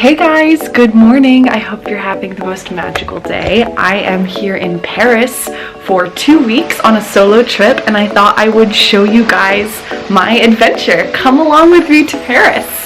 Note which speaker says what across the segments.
Speaker 1: Hey guys, good morning. I hope you're having the most magical day. I am here in Paris for 2 weeks on a solo trip, and I thought I would show you guys my adventure. Come along with me to Paris.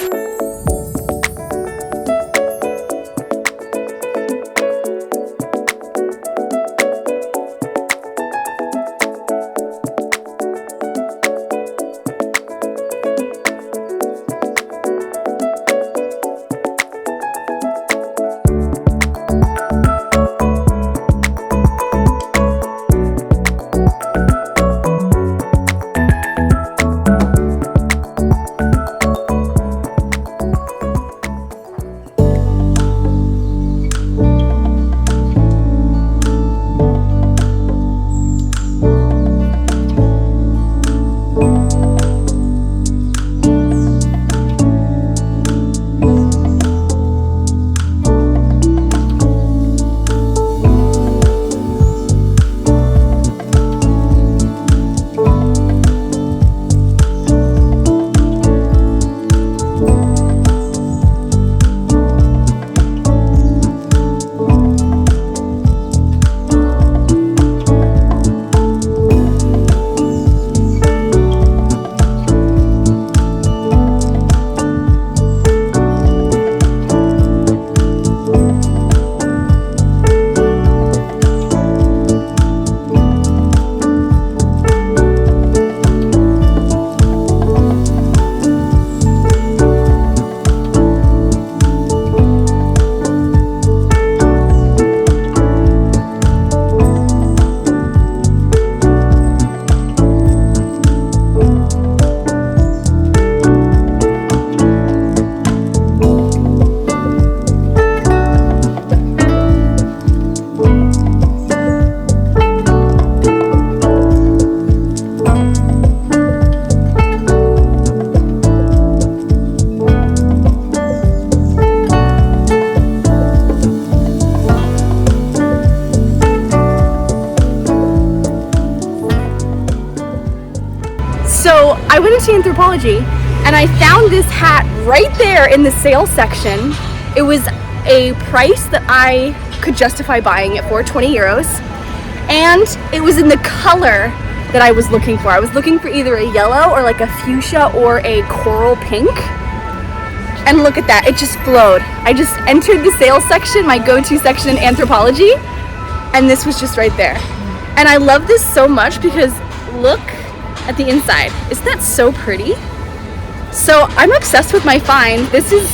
Speaker 2: So I went into Anthropologie and I found this hat right there in the sale section. It was a price that I could justify buying it for, 20 euros. And it was in the color that I was looking for. I was looking for either a yellow or like a fuchsia or a coral pink. And look at that, it just flowed. I just entered the sales section, my go-to section in Anthropologie, and this was just right there. And I love this so much because look at the inside. Isn't that so pretty? So I'm obsessed with my find. This is,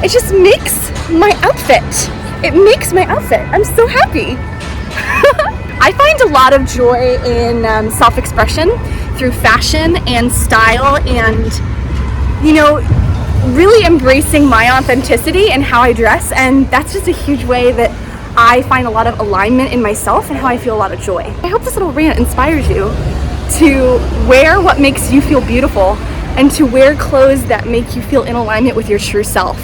Speaker 2: it just makes my outfit. It makes my outfit. I'm so happy. I find a lot of joy in self-expression through fashion and style and, you know, really embracing my authenticity and how I dress. And that's just a huge way that I find a lot of alignment in myself and how I feel a lot of joy. I hope this little rant inspires you to wear what makes you feel beautiful and to wear clothes that make you feel in alignment with your true self.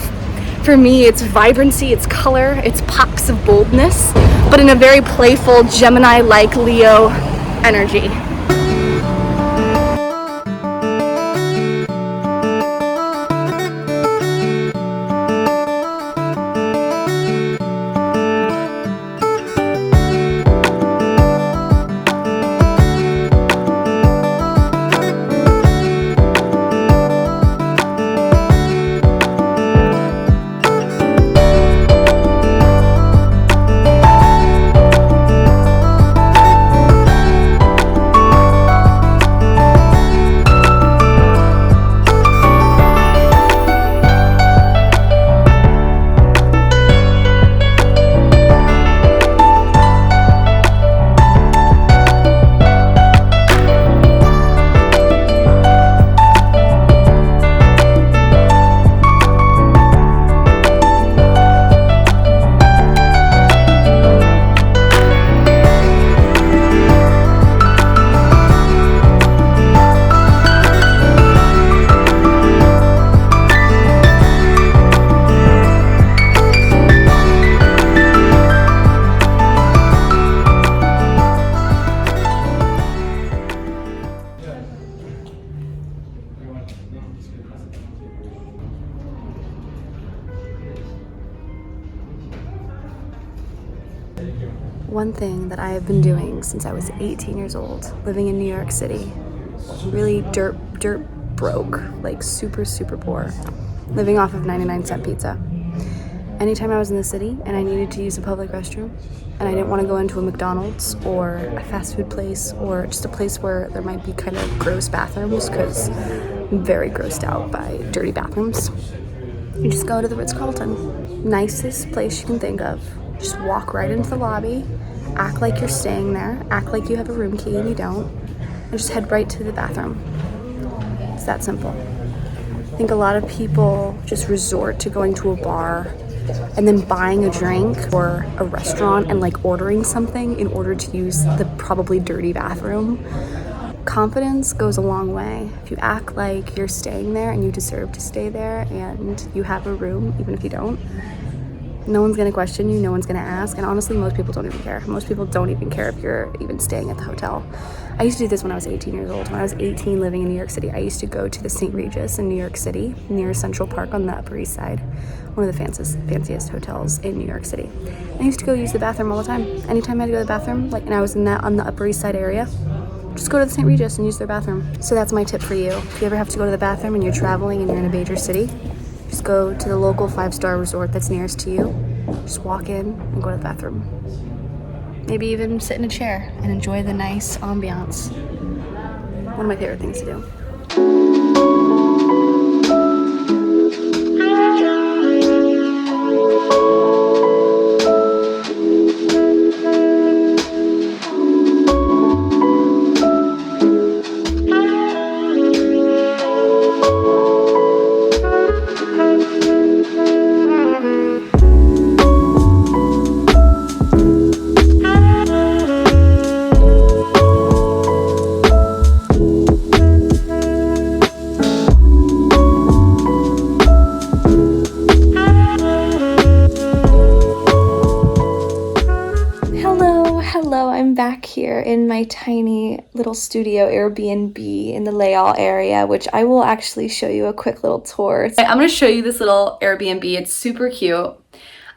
Speaker 2: For me, it's vibrancy, it's color, it's pops of boldness, but in a very playful, Gemini-like Leo energy. One thing that I have been doing since I was 18 years old, living in New York City, really dirt broke, like super poor, living off of 99-cent pizza. Anytime I was in the city and I needed to use a public restroom and I didn't want to go into a McDonald's or a fast food place or just a place where there might be kind of gross bathrooms, because I'm very grossed out by dirty bathrooms, you just go to the Ritz-Carlton. Nicest place you can think of. Just walk right into the lobby, act like you're staying there, act like you have a room key and you don't, and just head right to the bathroom. It's that simple. I think a lot of people just resort to going to a bar and then buying a drink or a restaurant and like ordering something in order to use the probably dirty bathroom. Confidence goes a long way. If you act like you're staying there and you deserve to stay there and you have a room, even if you don't, no one's gonna question you, no one's gonna ask, and honestly, most people don't even care. Most people don't even care if you're even staying at the hotel. I used to do this when I was 18 years old. When I was 18 living in New York City, I used to go to the St. Regis in New York City, near Central Park on the Upper East Side, one of the fanciest hotels in New York City. And I used to go use the bathroom all the time. Anytime I had to go to the bathroom, and I was on the Upper East Side area, just go to the St. Regis and use their bathroom. So that's my tip for you. If you ever have to go to the bathroom and you're traveling and you're in a major city, just go to the local 5-star resort that's nearest to you. Just walk in and go to the bathroom. Maybe even sit in a chair and enjoy the nice ambiance. One of my favorite things to do. Hello, I'm back here in my tiny little studio Airbnb in the Layal area, which I will actually show you a quick little tour. I'm going to show you this little Airbnb. It's super cute.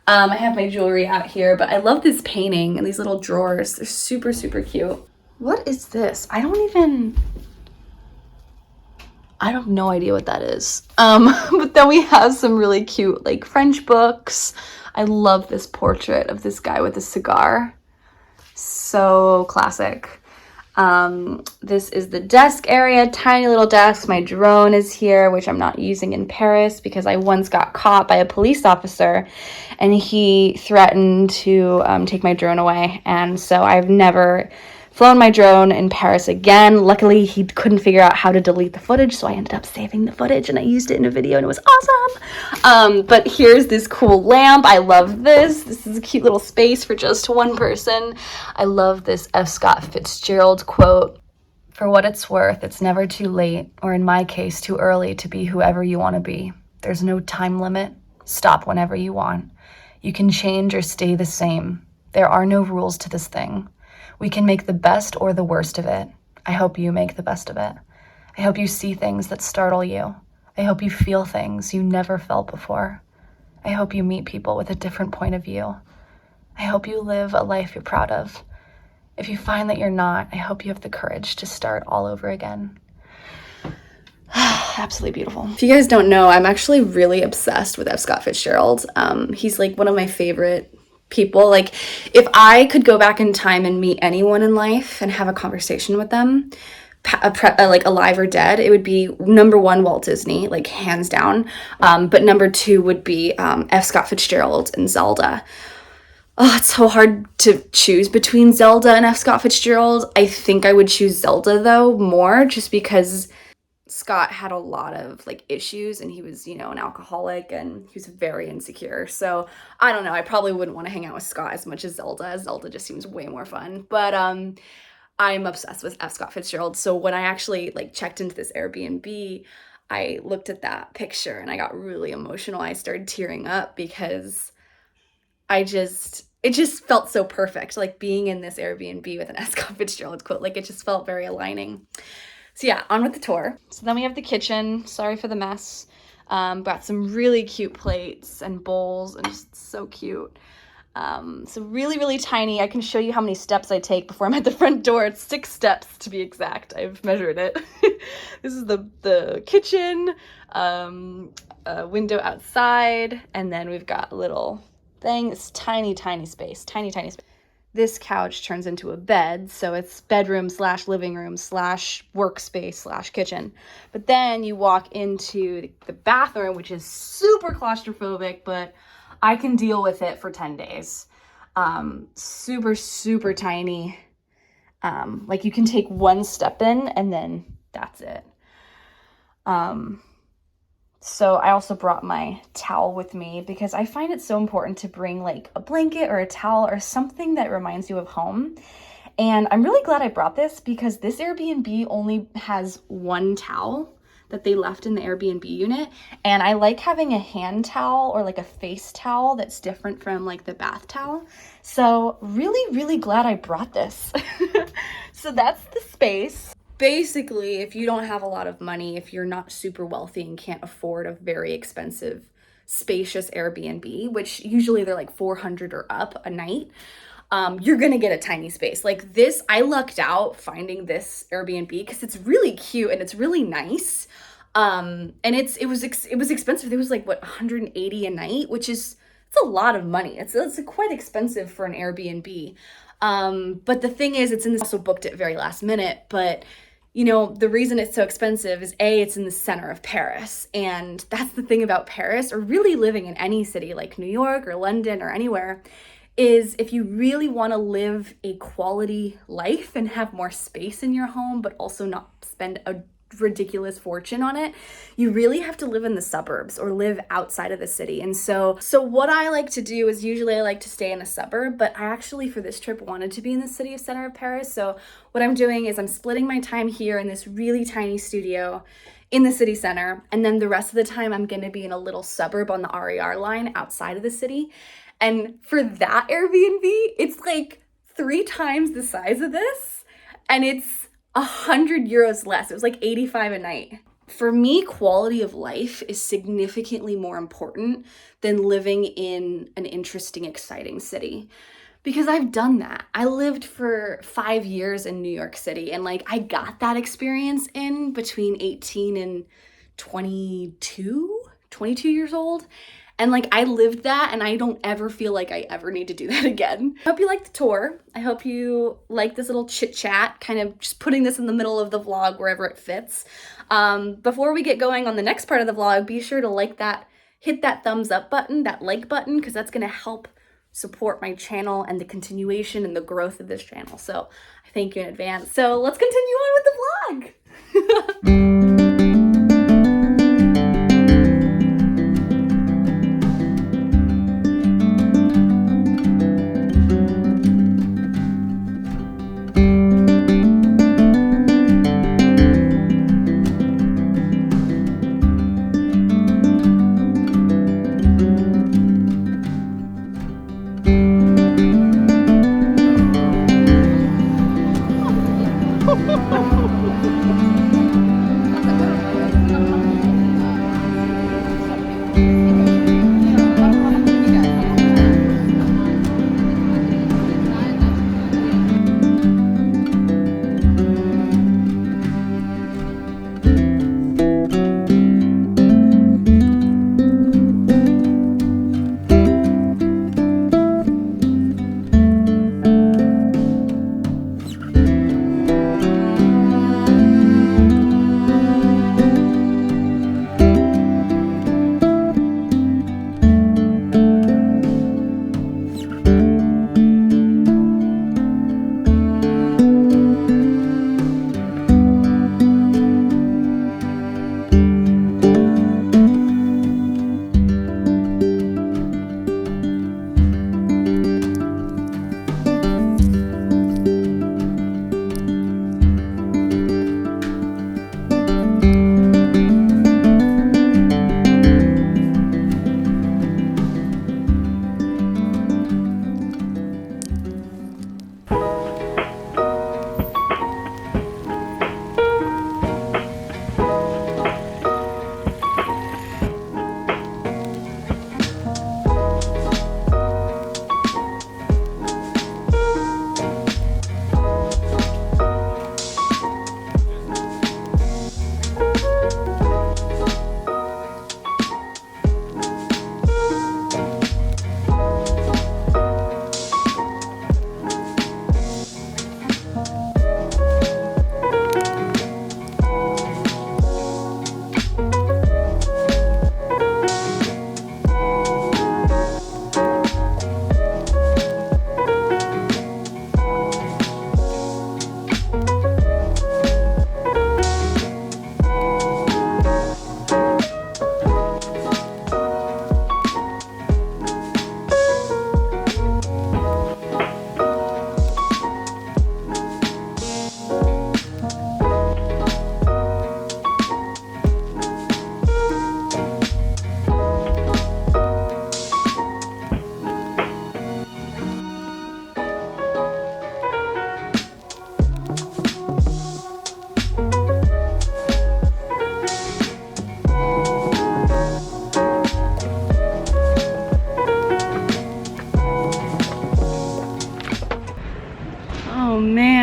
Speaker 2: I have my jewelry out here, but I love this painting and these little drawers. They're super cute. What is this? I have no idea what that is. But then we have some really cute like French books. I love this portrait of this guy with a cigar. So classic. This is the desk area, tiny little desk. My drone is here, which I'm not using in Paris because I once got caught by a police officer and he threatened to take my drone away. And so I've never flown my drone in Paris again. Luckily, he couldn't figure out how to delete the footage, so I ended up saving the footage and I used it in a video and it was awesome. But here's this cool lamp. I love this. This is a cute little space for just one person. I love this F. Scott Fitzgerald quote. For what it's worth, it's never too late, or in my case, too early to be whoever you want to be. There's no time limit. Stop whenever you want. You can change or stay the same. There are no rules to this thing. We can make the best or the worst of it. I hope you make the best of it. I hope you see things that startle you. I hope you feel things you never felt before. I hope you meet people with a different point of view. I hope you live a life you're proud of. If you find that you're not, I hope you have the courage to start all over again. Absolutely beautiful. If you guys don't know, I'm actually really obsessed with F. Scott Fitzgerald. He's like one of my favorite people. Like, if I could go back in time and meet anyone in life and have a conversation with them, like alive or dead, it would be number one, Walt Disney, like hands down. But number two would be F. Scott Fitzgerald and Zelda. Oh, it's so hard to choose between Zelda and F. Scott Fitzgerald. I think I would choose Zelda though more, just because Scott had a lot of like issues and he was, an alcoholic and he was very insecure. So I don't know. I probably wouldn't want to hang out with Scott as much as Zelda. Zelda just seems way more fun. But I'm obsessed with F. Scott Fitzgerald. So when I actually like checked into this Airbnb, I looked at that picture and I got really emotional. I started tearing up because it just felt so perfect. Like being in this Airbnb with an F. Scott Fitzgerald quote, like it just felt very aligning. So yeah, on with the tour. So then we have the kitchen. Sorry for the mess. Got some really cute plates and bowls and just so cute. So really, really tiny. I can show you how many steps I take before I'm at the front door. It's 6 steps to be exact. I've measured it. This is the kitchen, a window outside, and then we've got a little thing. It's tiny, tiny space, tiny, tiny space. This couch turns into a bed, so it's bedroom / living room / workspace / kitchen. But then you walk into the bathroom, which is super claustrophobic, but I can deal with it for 10 days. Super, super tiny. Like you can take one step in and then that's it. So I also brought my towel with me because I find it so important to bring like a blanket or a towel or something that reminds you of home. And I'm really glad I brought this because this Airbnb only has one towel that they left in the Airbnb unit. And I like having a hand towel or like a face towel that's different from like the bath towel. So really, really glad I brought this. So that's the space. Basically, if you don't have a lot of money, if you're not super wealthy and can't afford a very expensive, spacious Airbnb, which usually they're like $400 or up a night, you're gonna get a tiny space. Like this, I lucked out finding this Airbnb because it's really cute and it's really nice. And it was expensive. It was like what, $180 a night, which is, it's a lot of money. It's quite expensive for an Airbnb. But the thing is, also booked it very last minute, but you know, the reason it's so expensive is it's in the center of Paris. And that's the thing about Paris, or really living in any city like New York or London or anywhere, is if you really want to live a quality life and have more space in your home, but also not spend a ridiculous fortune on it, you really have to live in the suburbs or live outside of the city. And so what I like to do is usually I like to stay in a suburb, but I actually for this trip wanted to be in the center of Paris. So what I'm doing is I'm splitting my time here in this really tiny studio in the city center, and then the rest of the time I'm going to be in a little suburb on the RER line outside of the city. And for that Airbnb, it's like 3 times the size of this, and it's €100 less. It was like 85 a night. For me, quality of life is significantly more important than living in an interesting, exciting city. Because I've done that. I lived for 5 years in New York City, and like I got that experience in between 18 and 22 years old. And like I lived that, and I don't ever feel like I ever need to do that again. I hope you liked the tour. I hope you like this little chit chat, kind of just putting this in the middle of the vlog wherever it fits. Before we get going on the next part of the vlog, be sure to hit that thumbs up button, that like button, because that's gonna help support my channel and the continuation and the growth of this channel. So I thank you in advance. So let's continue on with the vlog.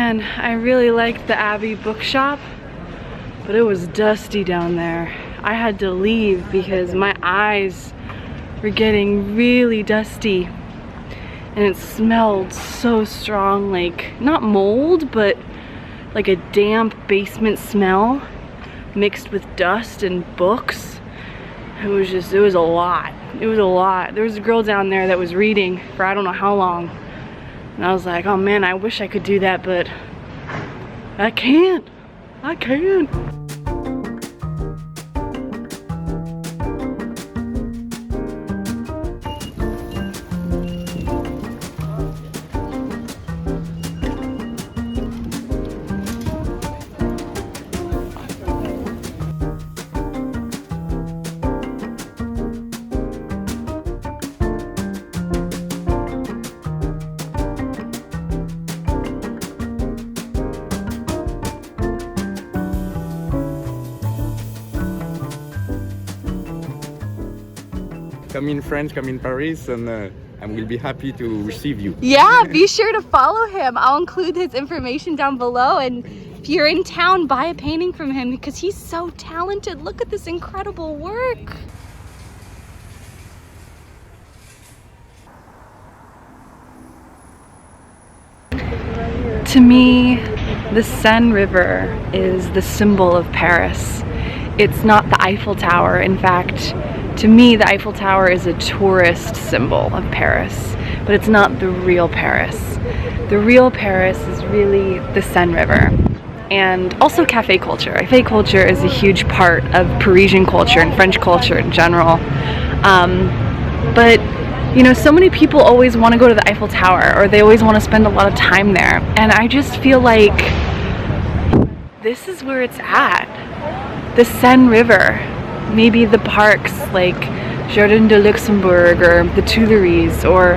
Speaker 1: Man, I really liked the Abbey bookshop, but it was dusty down there. I had to leave because my eyes were getting really dusty, and it smelled so strong, like not mold, but like a damp basement smell mixed with dust and books. It was a lot. It was a lot. There was a girl down there that was reading for I don't know how long, and I was like, oh man, I wish I could do that, but I can't. I can't.
Speaker 3: Come in France, come in Paris, and we'll be happy to receive you.
Speaker 2: Yeah, be sure to follow him. I'll include his information down below, and if you're in town, buy a painting from him because he's so talented. Look at this incredible work.
Speaker 1: To me, the Seine River is the symbol of Paris. It's not the Eiffel Tower. In fact, to me, the Eiffel Tower is a tourist symbol of Paris, but it's not the real Paris. The real Paris is really the Seine River. And also cafe culture. Cafe culture is a huge part of Parisian culture and French culture in general. But you know, so many people always want to go to the Eiffel Tower, or they always want to spend a lot of time there. And I just feel like this is where it's at. The Seine River. Maybe the parks like Jardin de Luxembourg or the Tuileries, or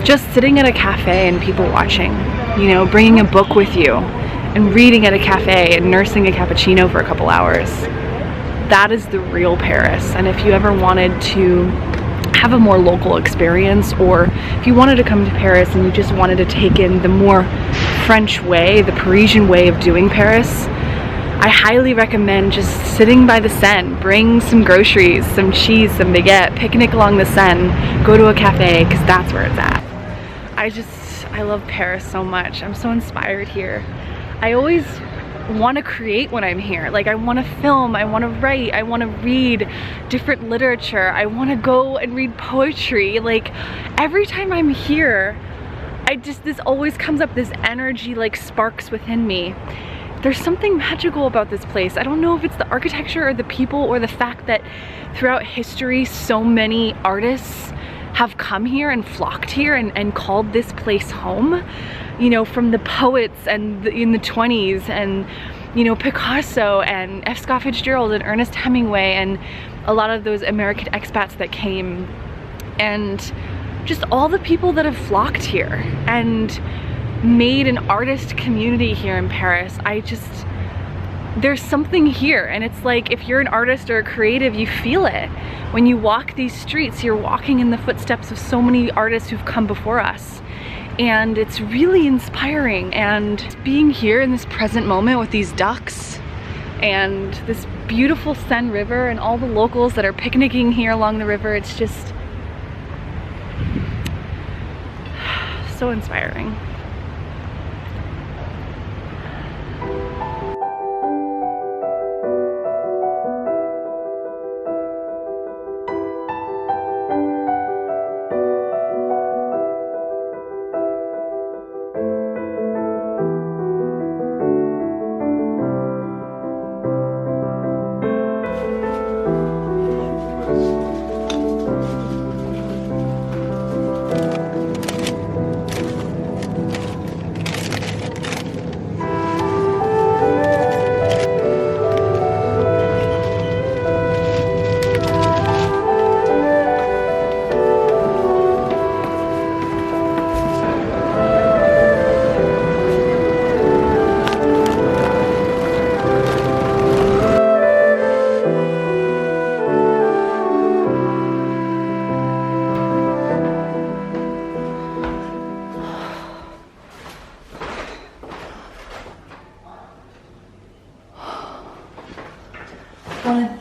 Speaker 1: just sitting at a cafe and people watching, you know, bringing a book with you and reading at a cafe and nursing a cappuccino for a couple hours. That is the real Paris. And if you ever wanted to have a more local experience, or if you wanted to come to Paris and you just wanted to take in the more French way, the Parisian way of doing Paris, I highly recommend just sitting by the Seine. Bring some groceries, some cheese, some baguette, picnic along the Seine, go to a cafe, because that's where it's at. I love Paris so much. I'm so inspired here. I always want to create when I'm here. Like, I want to film, I want to write, I want to read different literature, I want to go and read poetry. Like, every time I'm here, this always comes up, this energy like sparks within me. There's something magical about this place. I don't know if it's the architecture or the people or the fact that throughout history so many artists have come here and flocked here and called this place home. You know, from the poets and in the 20s, and you know, Picasso and F. Scott Fitzgerald and Ernest Hemingway and a lot of those American expats that came, and just all the people that have flocked here and made an artist community here in Paris. There's something here, and it's like, if you're an artist or a creative, you feel it. When you walk these streets, you're walking in the footsteps of so many artists who've come before us. And it's really inspiring, and being here in this present moment with these ducks and this beautiful Seine River and all the locals that are picnicking here along the river, it's just so inspiring.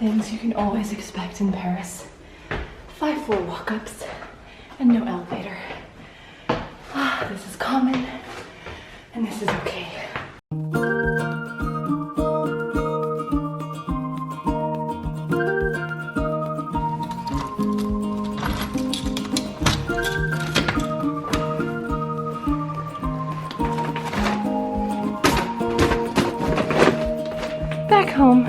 Speaker 1: things you can always expect in Paris. 5 floor walk-ups and no elevator. This is common and this is okay. Back home.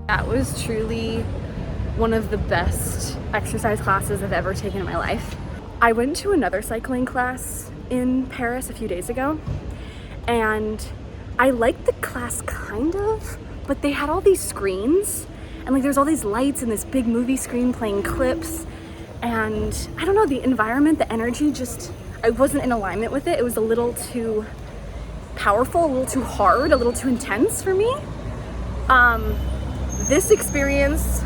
Speaker 1: That was truly one of the best exercise classes I've ever taken in my life. I went to another cycling class in Paris a few days ago, and I liked the class kind of, but they had all these screens, and like there's all these lights and this big movie screen playing clips, and I don't know, the environment, the energy, just, I wasn't in alignment with it. It was a little too powerful, a little too hard, a little too intense for me. This experience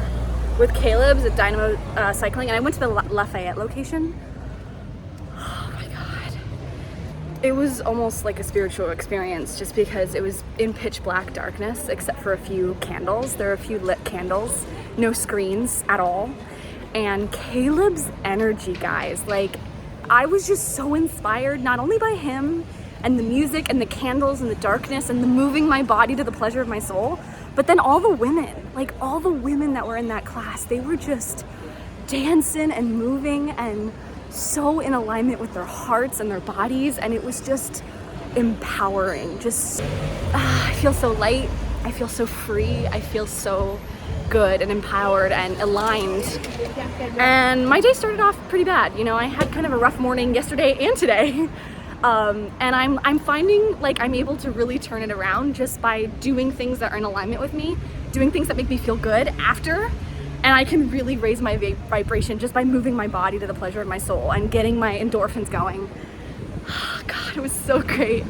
Speaker 1: with Caleb's at Dynamo Cycling, and I went to the Lafayette location. Oh my God. It was almost like a spiritual experience just because it was in pitch black darkness except for a few candles. There are a few lit candles, no screens at all. And Caleb's energy, guys, like I was just so inspired not only by him and the music and the candles and the darkness and the moving my body to the pleasure of my soul, but then all the women, like all the women that were in that class, they were just dancing and moving and so in alignment with their hearts and their bodies, and it was just empowering. Just, I feel so light, I feel so free, I feel so good and empowered and aligned. And my day started off pretty bad. You know, I had kind of a rough morning yesterday and today. And I'm finding like I'm able to really turn it around just by doing things that are in alignment with me, doing things that make me feel good after, and I can really raise my vibration just by moving my body to the pleasure of my soul and getting my endorphins going. Oh God, it was so great.